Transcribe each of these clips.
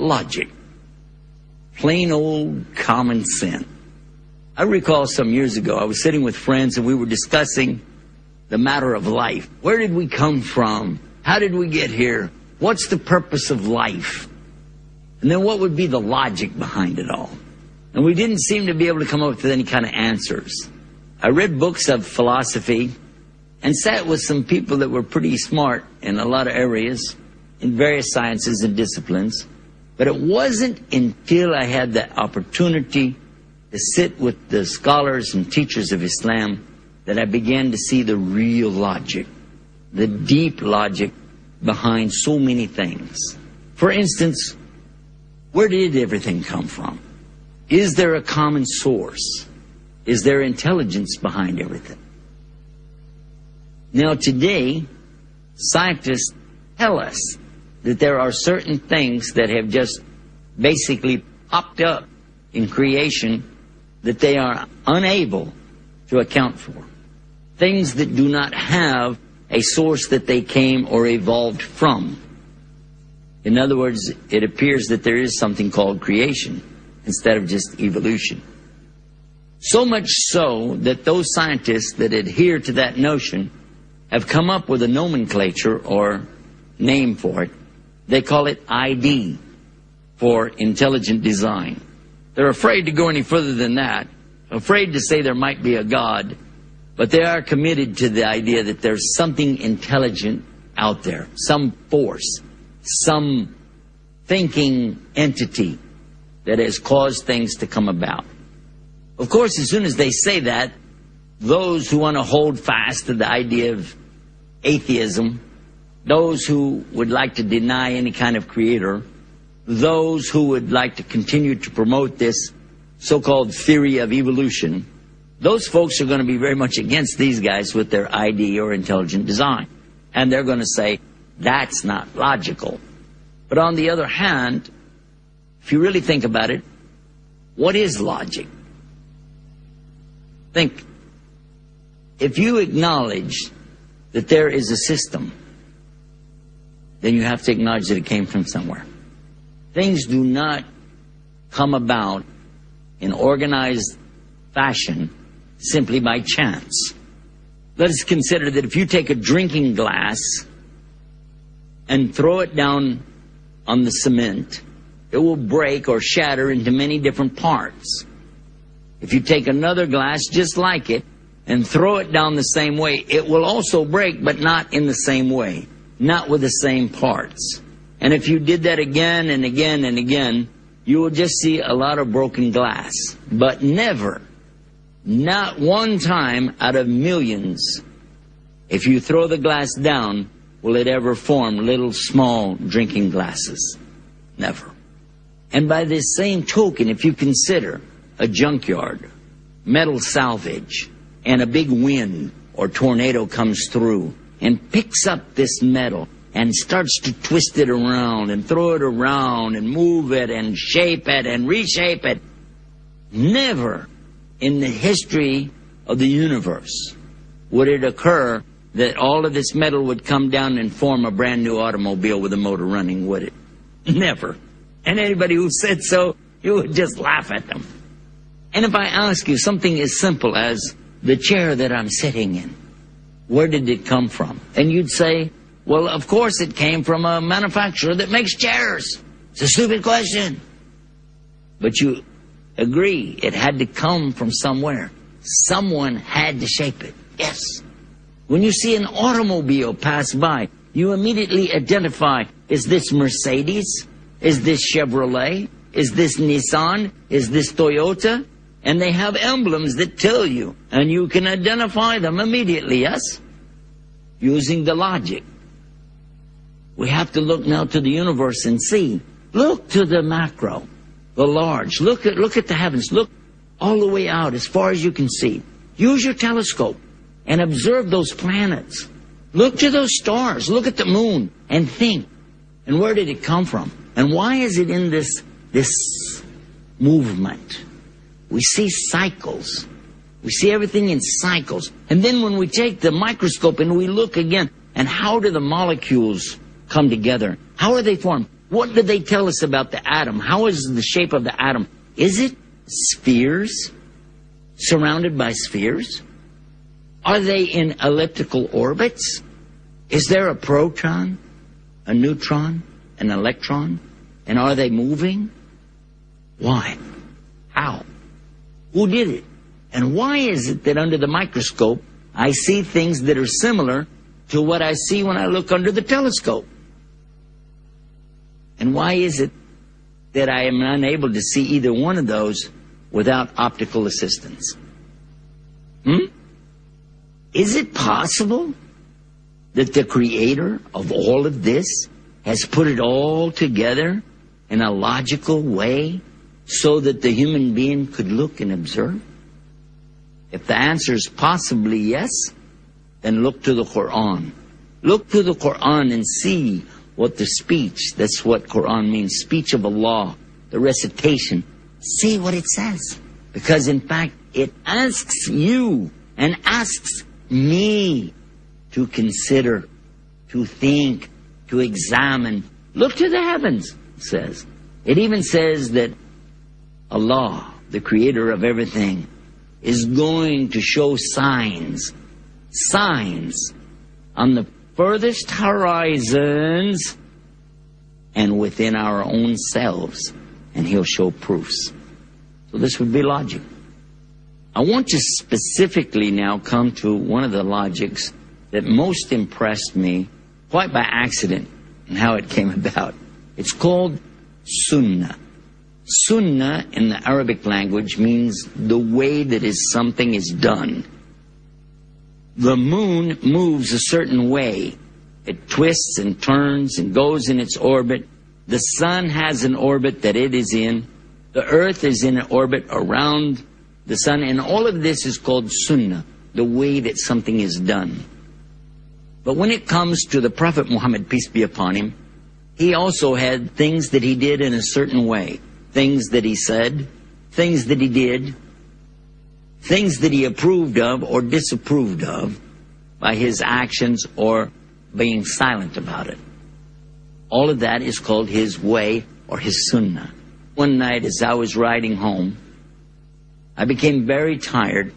logic. Plain old common sense. I recall some years ago, I was sitting with friends and we were discussing the matter of life. Where did we come from? How did we get here? What's the purpose of life? And then what would be the logic behind it all? And we didn't seem to be able to come up with any kind of answers. I read books of philosophy and sat with some people that were pretty smart in a lot of areas, in various sciences and disciplines. But it wasn't until I had the opportunity to sit with the scholars and teachers of Islam that I began to see the real logic, the deep logic behind so many things. For instance, where did everything come from? Is there a common source? Is there intelligence behind everything? Now today, scientists tell us that there are certain things that have just basically popped up in creation that they are unable to account for. Things that do not have a source that they came or evolved from. In other words, it appears that there is something called creation instead of just evolution. So much so that those scientists that adhere to that notion have come up with a nomenclature or name for it. They call it ID, for intelligent design. They're afraid to go any further than that, afraid to say there might be a God, but they are committed to the idea that there's something intelligent out there, some force, some thinking entity that has caused things to come about. Of course, as soon as they say that, those who want to hold fast to the idea of atheism, those who would like to deny any kind of creator, those who would like to continue to promote this so-called theory of evolution, those folks are going to be very much against these guys with their ID or intelligent design. And they're going to say, that's not logical. But on the other hand, if you really think about it, what is logic? Think, if you acknowledge that there is a system, then you have to acknowledge that it came from somewhere. Things do not come about in organized fashion simply by chance. Let us consider that if you take a drinking glass and throw it down on the cement, it will break or shatter into many different parts. If you take another glass just like it and throw it down the same way, it will also break, but not in the same way, not with the same parts. And if you did that again and again and again, you will just see a lot of broken glass. But never, not one time out of millions, if you throw the glass down, will it ever form little small drinking glasses. Never. And by this same token, if you consider a junkyard, metal salvage, and a big wind or tornado comes through and picks up this metal and starts to twist it around and throw it around and move it and shape it and reshape it, never in the history of the universe would it occur that all of this metal would come down and form a brand new automobile with a motor running, would it? Never. And anybody who said so, you would just laugh at them. And if I ask you something as simple as the chair that I'm sitting in, where did it come from? And you'd say, well, of course it came from a manufacturer that makes chairs. It's a stupid question. But you agree it had to come from somewhere. Someone had to shape it. Yes. When you see an automobile pass by, you immediately identify, is this Mercedes? Is this Chevrolet? Is this Nissan? Is this Toyota? And they have emblems that tell you, and you can identify them immediately, yes? Using the logic. We have to look now to the universe and see. Look to the macro, the large. Look at the heavens. Look all the way out as far as you can see. Use your telescope and observe those planets. Look to those stars. Look at the moon and think. And where did it come from? And why is it in this movement? We see cycles. We see everything in cycles. And then when we take the microscope and we look again, and how do the molecules come together? How are they formed? What do they tell us about the atom? How is the shape of the atom? Is it spheres surrounded by spheres? Are they in elliptical orbits? Is there a proton, a neutron, an electron? And are they moving? Why? How? Who did it? And why is it that under the microscope I see things that are similar to what I see when I look under the telescope? And why is it that I am unable to see either one of those without optical assistance? Is it possible that the creator of all of this has put it all together in a logical way so that the human being could look and observe? If the answer is possibly yes, then look to the Quran. Look to the Quran and see what the speech, that's what Quran means, speech of Allah, the recitation. See what it says. Because in fact, it asks you and asks me to consider, to think, to examine. Look to the heavens, it says. It even says that Allah, the creator of everything, is going to show signs on the furthest horizons and within our own selves, and he'll show proofs. So this would be logic. I want to specifically now come to one of the logics that most impressed me, quite by accident, and how it came about. It's called Sunnah. Sunnah in the Arabic language means the way that something is done. The moon moves a certain way. It twists and turns and goes in its orbit. The sun has an orbit that it is in. The earth is in an orbit around the sun. And all of this is called Sunnah, the way that something is done. But when it comes to the Prophet Muhammad, peace be upon him, he also had things that he did in a certain way. Things that he said, things that he did, things that he approved of or disapproved of by his actions or being silent about it. All of that is called his way or his sunnah. One night as I was riding home, I became very tired.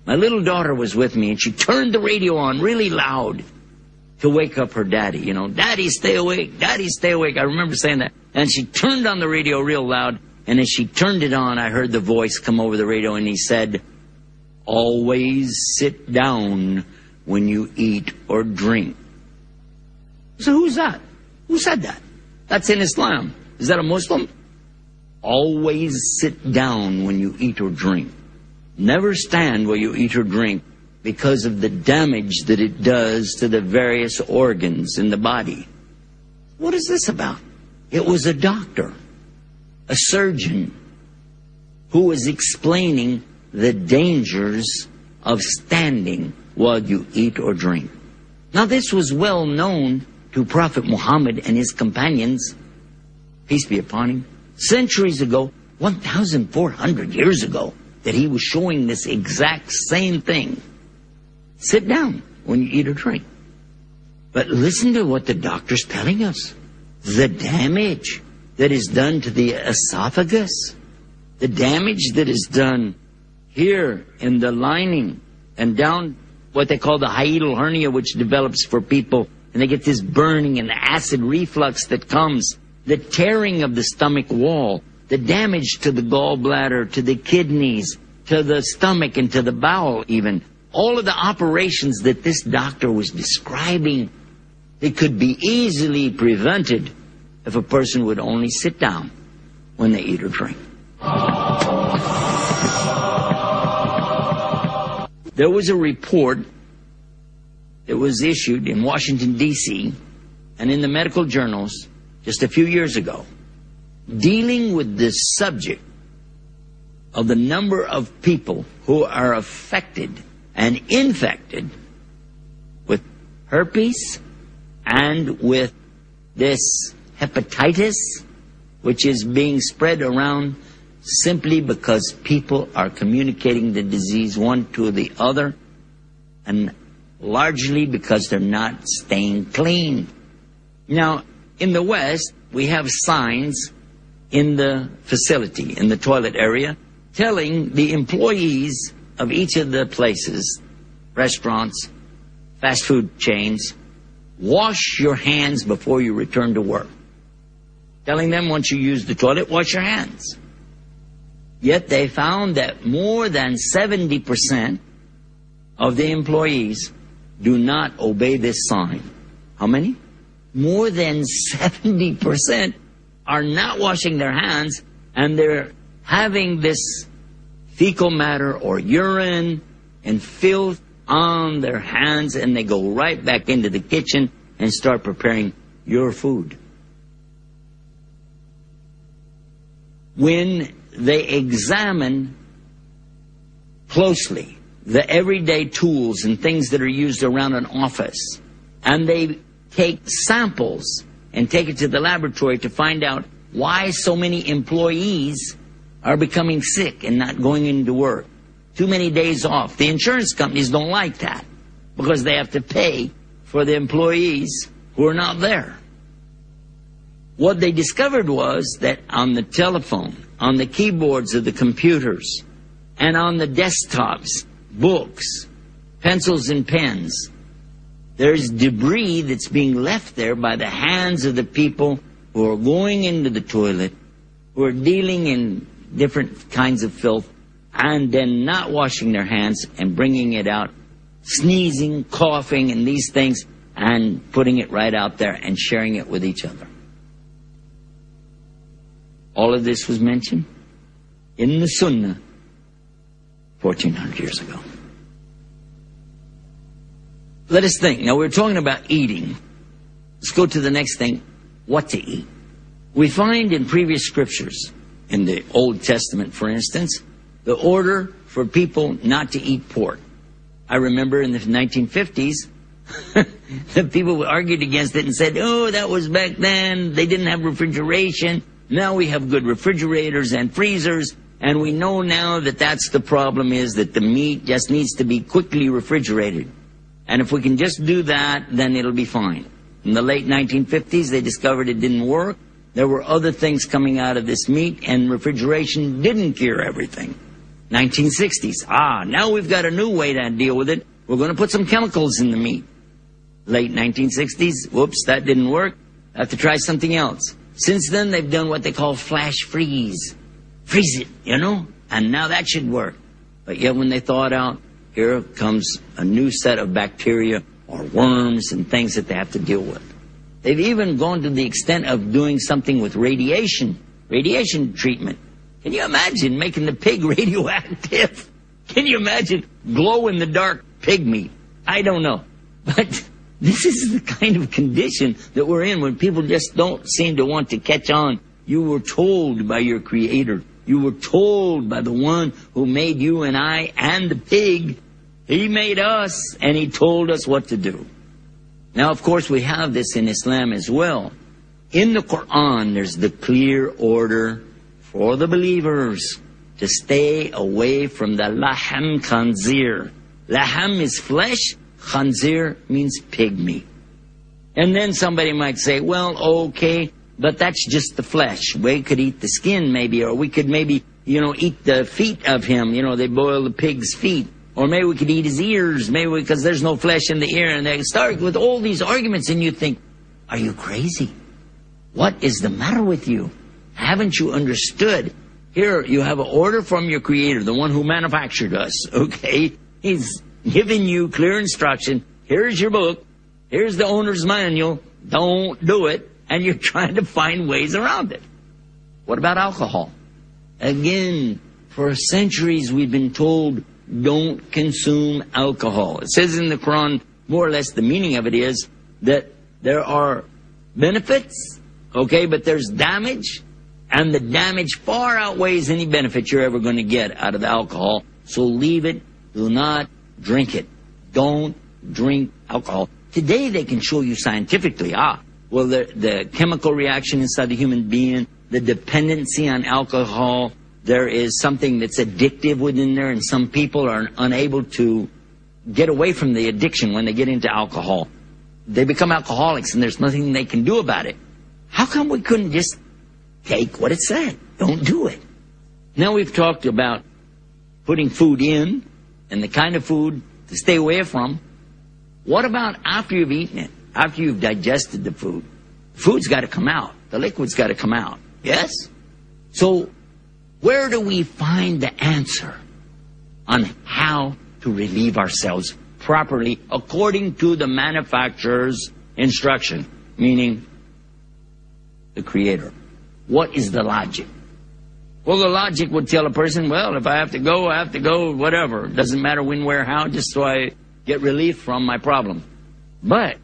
My little daughter was with me and she turned the radio on really loud to wake up her daddy. You know, Daddy, stay awake. Daddy, stay awake. I remember saying that. And she turned on the radio real loud. And as she turned it on, I heard the voice come over the radio and he said, "Always sit down when you eat or drink." So who's that? Who said that? That's in Islam. Is that a Muslim? Always sit down when you eat or drink. Never stand while you eat or drink, because of the damage that it does to the various organs in the body. What is this about? It was a doctor, a surgeon, who was explaining the dangers of standing while you eat or drink. Now this was well known to Prophet Muhammad and his companions, peace be upon him, centuries ago, 1,400 years ago, that he was showing this exact same thing. Sit down when you eat or drink. But listen to what the doctor's telling us. The damage that is done to the esophagus, the damage that is done here in the lining and down what they call the hiatal hernia, which develops for people, and they get this burning and the acid reflux that comes, the tearing of the stomach wall, the damage to the gallbladder, to the kidneys, to the stomach, and to the bowel even. All of the operations that this doctor was describing, it could be easily prevented if a person would only sit down when they eat or drink. There was a report that was issued in Washington, D.C., and in the medical journals just a few years ago, dealing with this subject of the number of people who are affected and infected with herpes and with this hepatitis, which is being spread around simply because people are communicating the disease one to the other, and largely because they're not staying clean. Now, in the West, we have signs in the facility, in the toilet area, telling the employees of each of the places, restaurants, fast food chains, wash your hands before you return to work. Telling them once you use the toilet, wash your hands. Yet they found that more than 70% of the employees do not obey this sign. How many? More than 70% are not washing their hands, and they're having this fecal matter or urine and filth on their hands, and they go right back into the kitchen and start preparing your food. When they examine closely the everyday tools and things that are used around an office, and they take samples and take it to the laboratory to find out why so many employees are becoming sick and not going into work. Too many days off. The insurance companies don't like that because they have to pay for the employees who are not there. What they discovered was that on the telephone, on the keyboards of the computers, and on the desktops, books, pencils and pens, there's debris that's being left there by the hands of the people who are going into the toilet, who are dealing in different kinds of filth, and then not washing their hands and bringing it out, sneezing, coughing, and these things, and putting it right out there and sharing it with each other. All of this was mentioned in the Sunnah 1,400 years ago. Let us think. Now, we're talking about eating. Let's go to the next thing, what to eat. We find in previous scriptures, in the Old Testament, for instance, the order for people not to eat pork. I remember in the 1950s, the people argued against it and said, oh, that was back then. They didn't have refrigeration. Now we have good refrigerators and freezers, and we know now that that's the problem, is that the meat just needs to be quickly refrigerated. And if we can just do that, then it'll be fine. In the late 1950s, they discovered it didn't work. There were other things coming out of this meat, and refrigeration didn't cure everything. 1960s, now we've got a new way to deal with it. We're going to put some chemicals in the meat. Late 1960s, whoops, that didn't work. Have to try something else. Since then, they've done what they call flash freeze. Freeze it, and now that should work. But yet when they thaw it out, here comes a new set of bacteria or worms and things that they have to deal with. They've even gone to the extent of doing something with radiation treatment. Can you imagine making the pig radioactive? Can you imagine glow-in-the-dark pig meat? I don't know. But this is the kind of condition that we're in when people just don't seem to want to catch on. You were told by your Creator. You were told by the one who made you and I and the pig. He made us, and he told us what to do. Now, of course, we have this in Islam as well. In the Quran, there's the clear order for the believers to stay away from the laham khanzir. Laham is flesh, khanzir means pig meat. And then somebody might say, well, okay, but that's just the flesh. We could eat the skin maybe, or we could maybe, eat the feet of him. They boil the pig's feet. Or maybe we could eat his ears, because there's no flesh in the ear. And they start with all these arguments, and you think, are you crazy? What is the matter with you? Haven't you understood? Here, you have an order from your Creator, the one who manufactured us, okay? He's giving you clear instruction. Here's your book. Here's the owner's manual. Don't do it. And you're trying to find ways around it. What about alcohol? Again, for centuries we've been told, don't consume alcohol. It says in the Quran, more or less the meaning of it is that there are benefits, okay, but there's damage, and the damage far outweighs any benefit you're ever going to get out of the alcohol. So leave it. Do not drink it. Don't drink alcohol. Today they can show you scientifically, the chemical reaction inside the human being, the dependency on alcohol. There is something that's addictive within there, and some people are unable to get away from the addiction when they get into alcohol. They become alcoholics, and there's nothing they can do about it. How come we couldn't just take what it said? Don't do it. Now we've talked about putting food in and the kind of food to stay away from. What about after you've eaten it? After you've digested the food? The food's got to come out. The liquid's got to come out. Yes? So where do we find the answer on how to relieve ourselves properly according to the manufacturer's instruction, meaning the Creator? What is the logic? Well, the logic would tell a person, well, if I have to go, whatever. It doesn't matter when, where, how, just so I get relief from my problem. But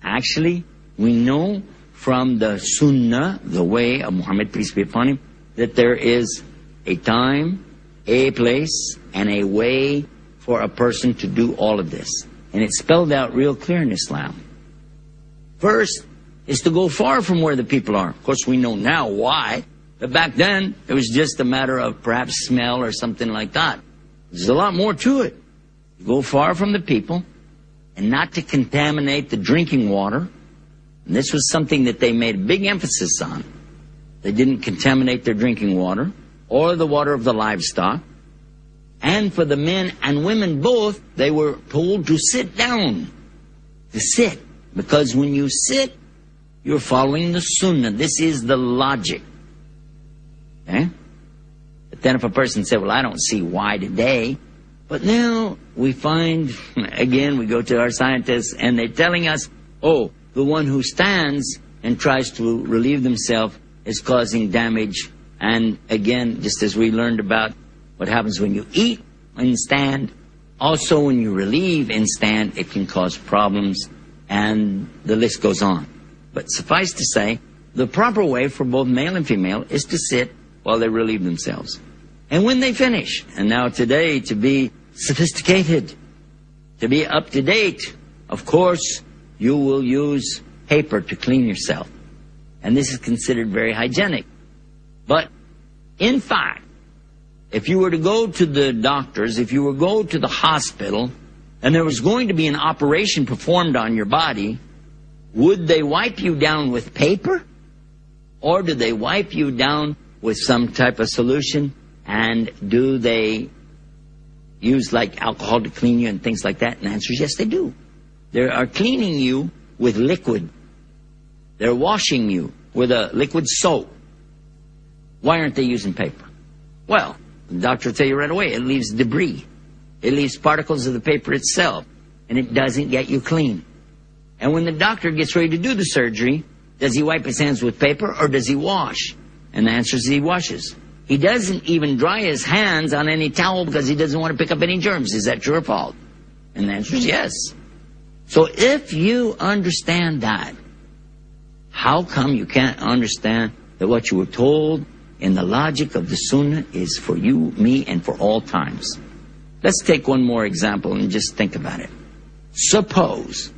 actually, we know from the Sunnah, the way of Muhammad, peace be upon him, that there is a time, a place, and a way for a person to do all of this. And it's spelled out real clear in Islam. First is to go far from where the people are. Of course, we know now why. But back then, it was just a matter of perhaps smell or something like that. There's a lot more to it. Go far from the people and not to contaminate the drinking water. And this was something that they made a big emphasis on. They didn't contaminate their drinking water or the water of the livestock. And for the men and women both, they were told to sit down. To sit. Because when you sit, you're following the Sunnah. This is the logic. Okay? But then if a person said, well, I don't see why today. But now we find, again, we go to our scientists, and they're telling us, oh, the one who stands and tries to relieve themselves is causing damage. And again, just as we learned about what happens when you eat and stand, also when you relieve and stand, it can cause problems, and the list goes on. But suffice to say, the proper way for both male and female is to sit while they relieve themselves. And when they finish, and now today to be sophisticated, to be up to date, of course, you will use paper to clean yourself. And this is considered very hygienic. But in fact, if you were to go to the doctors, if you were to go to the hospital, and there was going to be an operation performed on your body, would they wipe you down with paper? Or do they wipe you down with some type of solution? And do they use like alcohol to clean you and things like that? And the answer is yes, they do. They are cleaning you with liquid. They're washing you with a liquid soap. Why aren't they using paper? Well, the doctor will tell you right away, it leaves debris. It leaves particles of the paper itself, and it doesn't get you clean. And when the doctor gets ready to do the surgery, does he wipe his hands with paper or does he wash? And the answer is he washes. He doesn't even dry his hands on any towel because he doesn't want to pick up any germs. Is that true or false? And the answer is yes. So if you understand that, how come you can't understand that what you were told in the logic of the Sunnah is for you, me, and for all times? Let's take one more example and just think about it. Suppose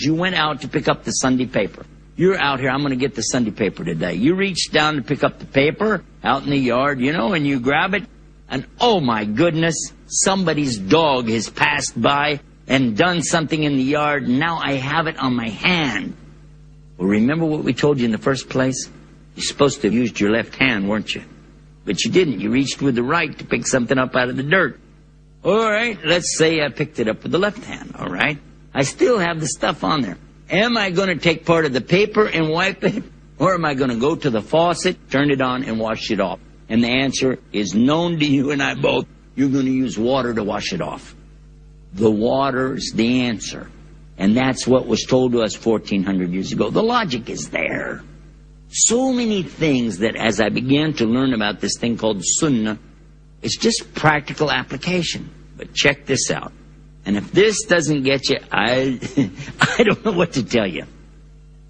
you went out to pick up the Sunday paper. You're out here, I'm going to get the Sunday paper today. You reach down to pick up the paper out in the yard, and you grab it, and oh my goodness, somebody's dog has passed by and done something in the yard, and now I have it on my hand. Well, remember what we told you in the first place? You're supposed to have used your left hand, weren't you? But you didn't. You reached with the right to pick something up out of the dirt. All right, let's say I picked it up with the left hand, all right? I still have the stuff on there. Am I going to take part of the paper and wipe it? Or am I going to go to the faucet, turn it on, and wash it off? And the answer is known to you and I both. You're going to use water to wash it off. The water's the answer. And that's what was told to us 1,400 years ago. The logic is there. So many things that as I began to learn about this thing called Sunnah, it's just practical application. But check this out. And if this doesn't get you, I don't know what to tell you.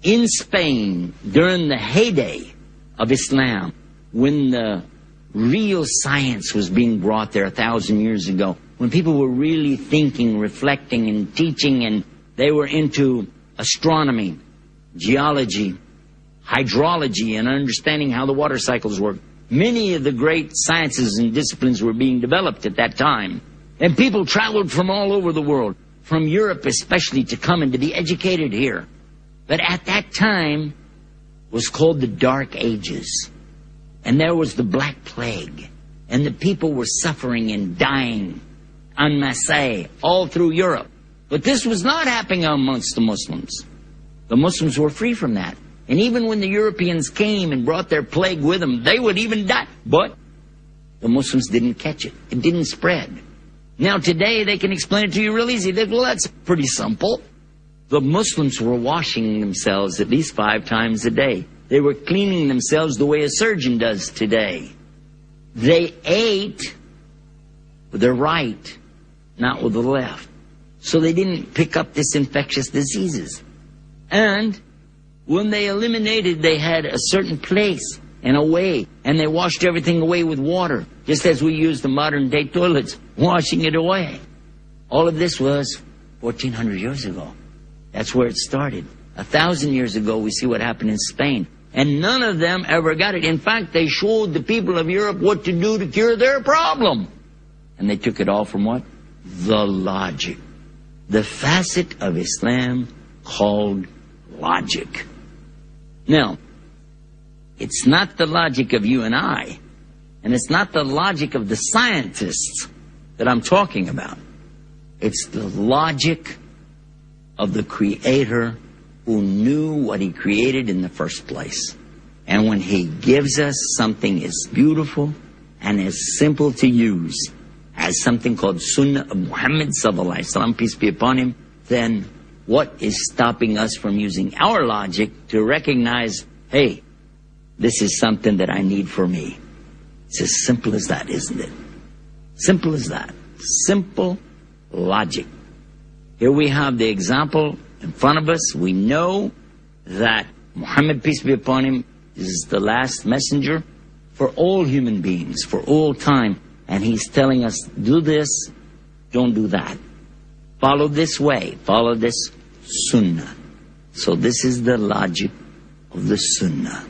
In Spain, during the heyday of Islam, when the real science was being brought there 1,000 years ago, when people were really thinking, reflecting, and teaching, and they were into astronomy, geology, hydrology, and understanding how the water cycles work, many of the great sciences and disciplines were being developed at that time. And people traveled from all over the world, from Europe especially, to come and to be educated here. But at that time, was called the Dark Ages. And there was the Black Plague. And the people were suffering and dying en masse all through Europe. But this was not happening amongst the Muslims. The Muslims were free from that. And even when the Europeans came and brought their plague with them, they would even die. But the Muslims didn't catch it. It didn't spread. Now today they can explain it to you real easy. Well, that's pretty simple. The Muslims were washing themselves at least 5 times a day. They were cleaning themselves the way a surgeon does today. They ate with their right, not with the left. So they didn't pick up this infectious diseases. And when they eliminated, they had a certain place and a way, and they washed everything away with water, just as we use the modern day toilets, washing it away. All of this was 1,400 years ago. That's where it started. 1,000 years ago, we see what happened in Spain. And none of them ever got it. In fact, they showed the people of Europe what to do to cure their problem. And they took it all from what? The logic. The facet of Islam called logic. Now, it's not the logic of you and I, and it's not the logic of the scientists that I'm talking about. It's the logic of the Creator who knew what He created in the first place. And when He gives us something as beautiful and as simple to use as something called Sunnah of Muhammad sallallahu alaihi wasallam, peace be upon him, then what is stopping us from using our logic to recognize, hey, this is something that I need for me? It's as simple as that, isn't it? Simple as that. Simple logic. Here we have the example in front of us. We know that Muhammad, peace be upon him, is the last messenger for all human beings, for all time. And he's telling us, do this, don't do that. Follow this way, follow this sunnah. So this is the logic of the sunnah.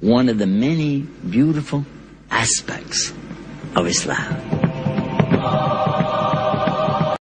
One of the many beautiful aspects of Islam.